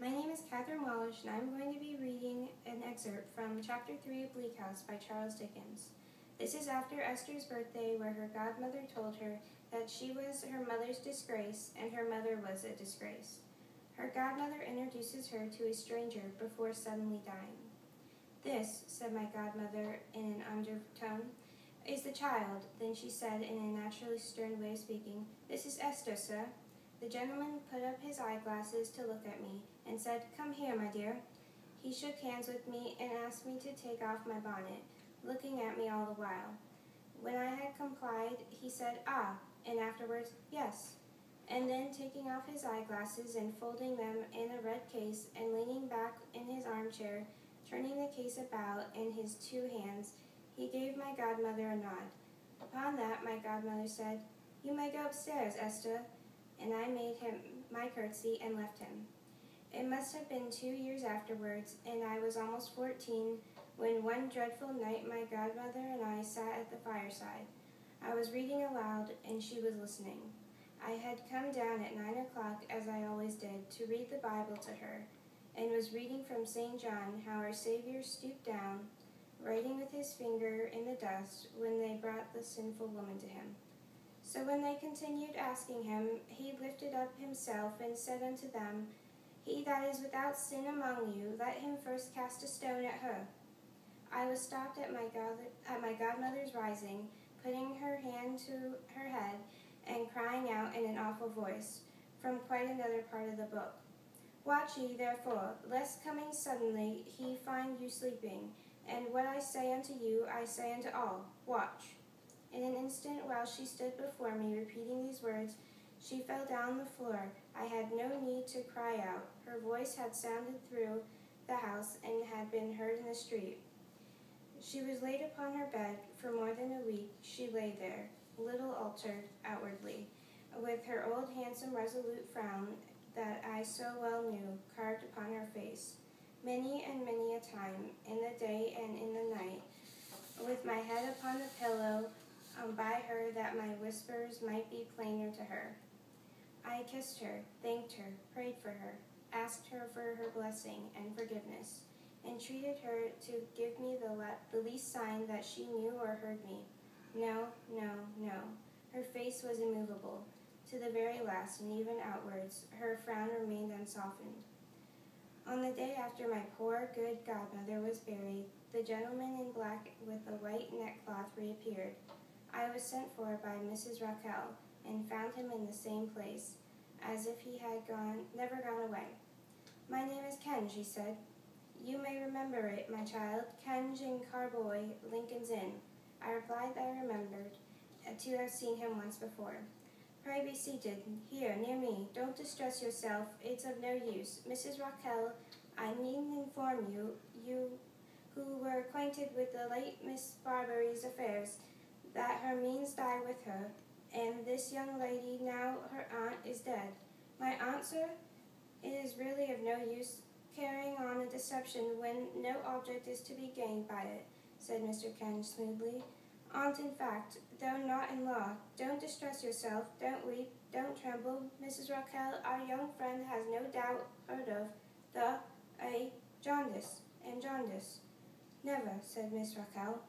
My name is Kathryn Wallisch, and I'm going to be reading an excerpt from Chapter 3 of Bleak House by Charles Dickens. This is after Esther's birthday, where her godmother told her that she was her mother's disgrace and her mother was a disgrace. Her godmother introduces her to a stranger before suddenly dying. "This," said my godmother in an undertone, "is the child." Then she said in a naturally stern way of speaking, "This is Esther, sir." The gentleman put up his eyeglasses to look at me, and said, "Come here, my dear." He shook hands with me and asked me to take off my bonnet, looking at me all the while. When I had complied, he said, "Ah," and afterwards, "Yes." And then, taking off his eyeglasses and folding them in a red case, and leaning back in his armchair, turning the case about in his two hands, he gave my godmother a nod. Upon that, my godmother said, "You may go upstairs, Esther," and I made him my curtsy and left him. It must have been 2 years afterwards, and I was almost 14, when one dreadful night my godmother and I sat at the fireside. I was reading aloud, and she was listening. I had come down at 9 o'clock, as I always did, to read the Bible to her, and was reading from St. John how our Savior stooped down, writing with his finger in the dust, when they brought the sinful woman to him. So when they continued asking him, he lifted up himself and said unto them, "He that is without sin among you, let him first cast a stone at her." I was stopped at my godmother's rising, putting her hand to her head, and crying out in an awful voice, from quite another part of the book, "Watch ye therefore, lest coming suddenly he find you sleeping. And what I say unto you, I say unto all, watch." In an instant, while she stood before me repeating these words, she fell down on the floor. I had no need to cry out. Her voice had sounded through the house and had been heard in the street. She was laid upon her bed. For more than a week she lay there, little altered outwardly, with her old handsome resolute frown that I so well knew carved upon her face. Many and many a time, in the day and in the night, with my head upon the pillow by her, that my whispers might be plainer to her, I kissed her, thanked her, prayed for her, asked her for her blessing and forgiveness, entreated her to give me the least sign that she knew or heard me. No, no, no. Her face was immovable. To the very last, and even outwards, her frown remained unsoftened. On the day after my poor, good godmother was buried, the gentleman in black with the white neckcloth reappeared. I was sent for by Mrs. Raquel, and found him in the same place, as if he had never gone away. "My name is Kenge," she said. "You may remember it, my child, Kenge in Carboy, Lincoln's Inn." I replied that I remembered to have seen him once before. "Pray be seated, here, near me. Don't distress yourself. It's of no use. Mrs. Raquel, I needn't inform you, you who were acquainted with the late Miss Barbary's affairs, that her means die with her, and this young lady, now her aunt, is dead." "My aunt, sir? It is really of no use carrying on a deception when no object is to be gained by it," said Mr. Kenge smoothly. "Aunt, in fact, though not in law. Don't distress yourself, don't weep, don't tremble. Mrs. Raquel, our young friend, has no doubt heard of jaundice. "Never," said Miss Raquel.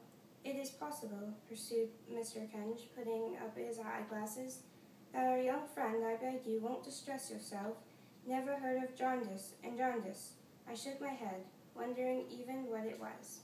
"It is possible," pursued Mr. Kenge, putting up his eyeglasses, "that our young friend, I beg you, won't distress yourself, never heard of jaundice. I shook my head, wondering even what it was.